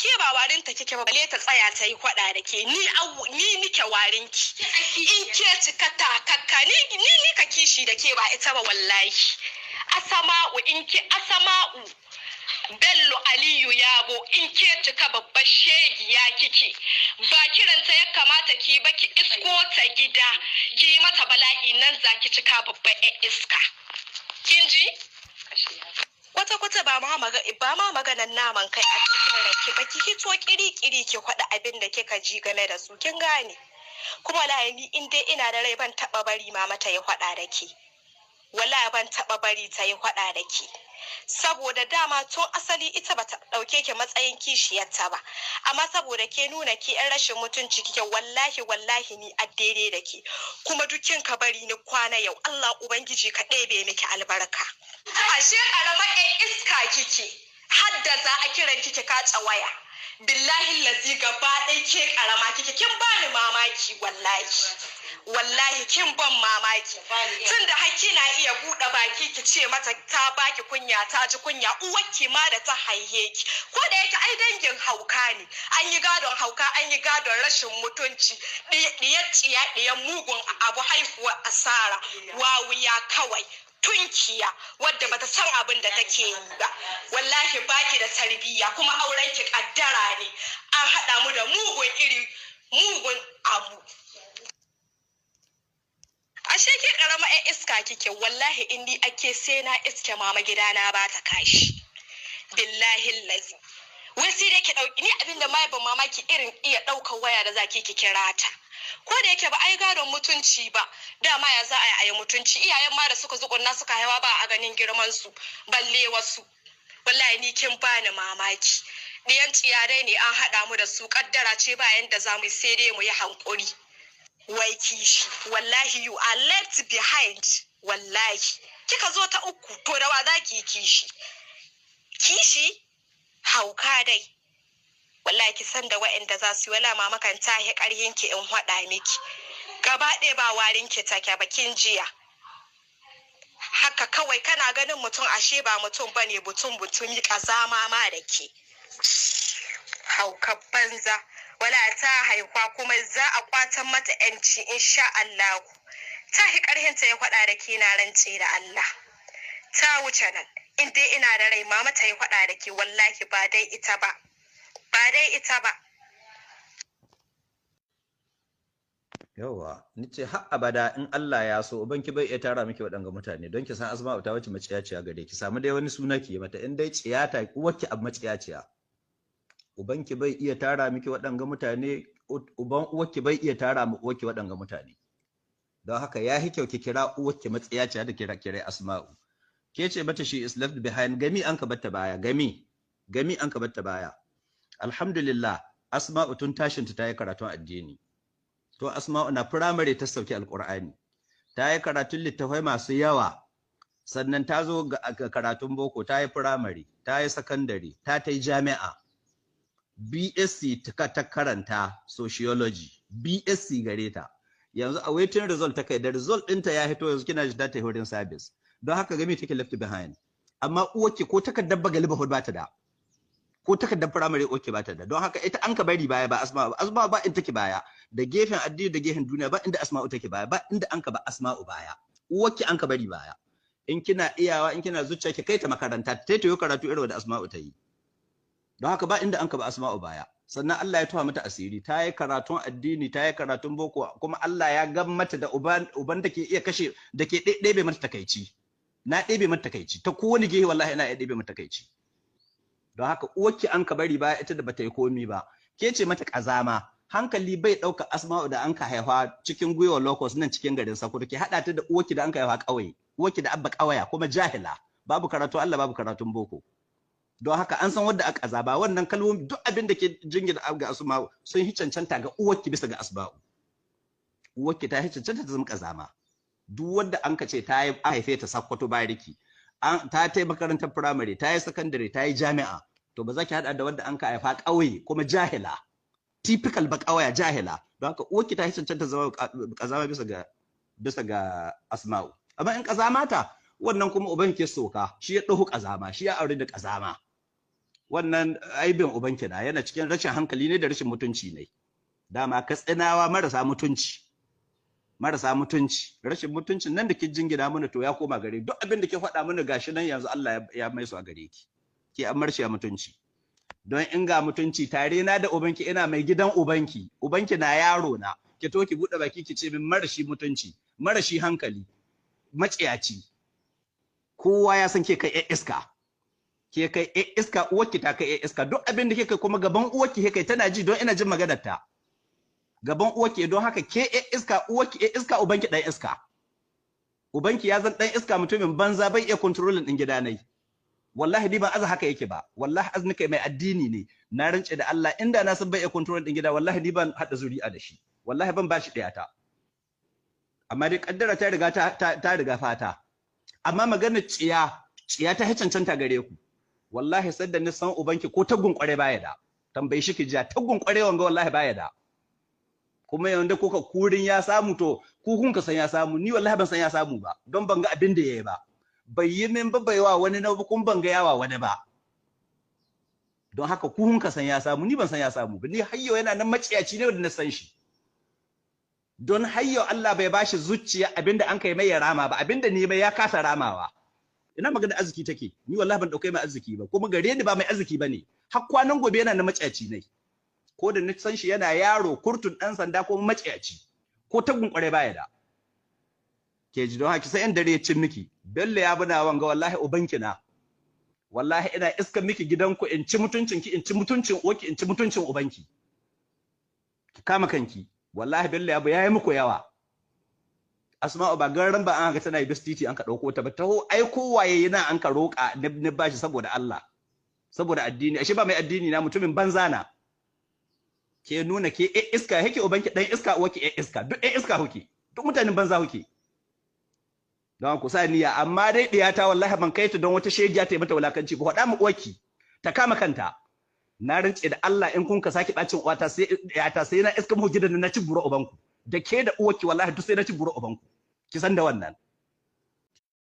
ke ba warin ta kike ba bale ta tsaya ta yi kwada da ke ni nike warin ki in ke cika takakka ni ka kishi da ke ba ita ba wallahi Asama'u in ki Asama'u Bello Aliyu Yabo in ke cika babbar shegiya kike ba kiranta ya kamata ki ba ki isko ta gida ki mata bala'i nan zaki cika babbar iska kin ji kwata ba ma maganan naman kai a cikin rake ba ki hito kiri ki kwada abin da kika ji game da su kin gane kuma wallahi ni in dai ina da rai ban taba bari mama ta yi kwada da ke wallahi ban taba bari ta yi kwada da ke saboda dama tun asali ita bata dauke ki matsayin kishiyarta ba amma saboda ke nuna ki yan rashin mutunci kike wallahi ni addede da ke kuma dukkin ka bari ni kwana yau Allah ubangiji ka ɗebe miki albarka ashe karamar ɗan iska kike hadda za a kiran kike kaca waya billahi lazi gaba ɗaya ke karama kike kin bani mamaki wallahi kin ban mamaki tunda hakki na iya buɗe baki ki ce mata ta baki kunya ta ji kunya uwarki ma da ta haihe ki ko da yake ai dangin hauka ne an yi gadon hauka an yi gadon rashin mutunci diyar mugun abu haihuwar asara wawuya kawai tunkiya wadda bata san abin da take yi ba wallahi baki da tarbiyya kuma auren ki kaddara ne an hada mu da mugun abu ashe ke karama ai iska kike wallahi inni ake sai na iske mama gidana ba ta kashi billahi lazi wai sai dai ki dauki ni abinda mai ban mamaki irin iya daukar waya da zaki ki kira ta ko da yake ba ai gadon mutunci ba dama ya za a yi mutunci iyayen ma da suka zukunna suka haifa ba a ganin girman su balle wasu wallahi ni kin bani mamaki diyan tsiyarai ne an hada mu da su kaddara ce ba yanda zamu sai dai mu yi hankuri wai kishi wallahi you are left behind wallahi kika zo ta uku to da wa zaki kishi hauka dai wallahi ki san da wa'anda za su yi wala mama kan tahi ƙarhin ki in hada miki gaba ɗaya ba warin ki take ba kin jiya haka kawai kana ganin mutum ashe ba mutum bane butun yi kazama ma da ke hauka banza wala ta haihuwa kuma za a kwatan mata yanci insha Allah ta hi ƙarhin ta ya faɗa da ke na rance da Allah ta wuce nan in dai ina da rai mama ta yi faɗa da ke wallahi ba dai ita ba Yawwa, nace har abada in Allah ya so ubanki bai iya tara miki waɗanga mutane don ki san Asma'u ta wace maciyaciya gare ki samu dai wani suna ki mata in dai ciyata uwarki ab maciyaciya ubanki bai iya tara miki waɗanga mutane uban uwarki bai iya tara mu uwarki waɗanga mutane don haka ya hi kyau ki kira uwarki maciyaciya da kira Asma'u ke ce mata shi is left behind gami an ka batta baya gami an ka batta baya alhamdulillah Asma'u tun tashin ta yi karatun addini to Asma'u na primary ta sauki alqur'ani ta yi karatun littafai masu yawa sannan ta zo ga karatun boko ta yi primary ta yi secondary ta yi jami'a BSc ta karanta sociology BSc gare ta yanzu a waiting result ta kai da result ɗinta ya hito yanzu kina ji ta yi wurin service don haka game take left behind amma uwarki ko takardar bagaliba ba ta da ko takardar primary oke ba ta da don haka ita an ka bari baya ba Asma'u ba in take baya da gefen addini da gefen duniya ba inda Asma'u take baya ba inda an ka ba Asma'u baya uwarki an ka bari baya in kina iyawa in kina zuciya ki kai ta makaranta ta yi karatu irin da Asma'u ta yi don haka ba inda an ka ba Asma'u baya sannan Allah ya tuwa mata asiri ta yi karatun addini ta yi karatun boko kuma Allah ya gan mata da uban da ke iya kashe da ke ɗebe mata takaici na ɗebe mata takaici ta kowane gehe wallahi ina iya ɗebe mata takaici don haka uwarki an ka bari baya ita da bata yi komi ba ke ce mata kazama hankali bai ɗauka Asma'u da an ka haifa cikin gwiwar locus nan cikin garin Sokoto ke haɗa ta da uwarki da an ka haifa ƙauye uwarki da abba ƙawaya kuma jahila babu karatu Allah babu karatun boko don haka an san wadda aka azaba wannan kalmomi duk abin da ke jingina ga Asma'u sun yi cancanta ga uwarki bisa ga Asma'u uwarki ta yi cancanta ta zama kazama duk wanda an ka ce ta yi haife ta Sokoto bariki ta yi makarantar firamare ta yi sakandare ta yi jami'a to ba za ki haɗa da wadda an ka haifa ƙauye kuma jahila typical ba ƙawaya jahila don haka uwarki ta yi cancanta zama kazama bisa ga Asma'u amma in kazama ta wannan kuma uban ke soka shi ya ɗauko kazama shi ya aure da kazama wannan aibin ubanki na yana cikin rashin hankali ne da rashin mutunci ne. Dama Katsinawa marasa mutunci rashin mutuncin nan da ke jingina mana to ya koma gare duk abin da ke faɗa mana gashi nan yanzu Allah ya mai su a gare ki ke an marshe mutunci. Don in ga mutunci tare na da ubanki ina mai gidan ubanki na yaro na ki to ki bude baki ki ce min marashi mutunci marashi hankali maciyaci. Kowa ya san ke kai iska uwarki ta kai iska duk abin da kike kuma gaban uwarki kai tana ji don ina jin maganar ta gaban uwarki don haka ke iska uwarki iska ubanki dan iska. Ubanki ya zan dan iska mutumin banza bai iya controlling din gida nai. Wallahi ni ban aza haka yake ba, wallahi azumi kai mai addini ne, na rance da Allah inda na san bai iya control din gida wallahi ni ban hada zuri'a da shi, wallahi ban bashi daya ta. Amma dai kaddara ta riga ta riga fata. Amma magana ciya ta cancanta gare ku. Wallahi sadda ni san ubanki ko tagun kware baya da. Tambayi shi ki ja tagun kware wanga wallahi baya da. Kuma yanda kuka kurin ya samu to ku kun ka san ya samu, ni wallahi ban san ya samu ba, don ban ga abin da yayi ba. Bai yi min ba bai wa wani na kun ban ga yawa wani ba. Don haka ku kun ka san ya samu ni ban san ya samu ba. Ni hayyo yana nan maciyaci ne wanda na san shi. Don hayyo Allah bai bashi zuciya abinda an kai mai ya rama ba, abinda ni mai ya kasa ramawa. Ina magana arziki take, ni wallahi ban dauke mai arziki ba, kuma gare ni ba mai arziki bane. Har kwanan gobe yana nan maciyaci ne. Ko da ni san shi yana yaro kurtun dan sanda ko maciyaci. Ko tagun kware baya da. Ke ji don haka sai in dare ya cin miki bello ya buna wanga wallahi ubanki na wallahi ina iska miki gidanku in ci mutuncin ki in ci mutuncin uwarki in ci mutuncin ubanki ki kama kanki wallahi bello ya yayi muku yawa. Asma'u ba garan ba an ga tana bis titi an ka dauko ta ba taho ai kowaye yana an ka roka ne bashi saboda Allah saboda addini ashe ba mai addini na mutumin banza na ke nuna ke iska yake ubanki dan iska uwarki iska duk iska huke duk mutanen banza huke. Don ku sa niyya amma dai diyata wallahi ban kai ta don wata shegiya ta yi mata wulakanci ba faɗa mu uwarki ta kama kanta na rance da Allah in kun ka saki bacin uwata sai diyata sai na iska mu gidan na ci buro ubanku da ke da uwarki wallahi duk sai na ci buro ubanku ki san da wannan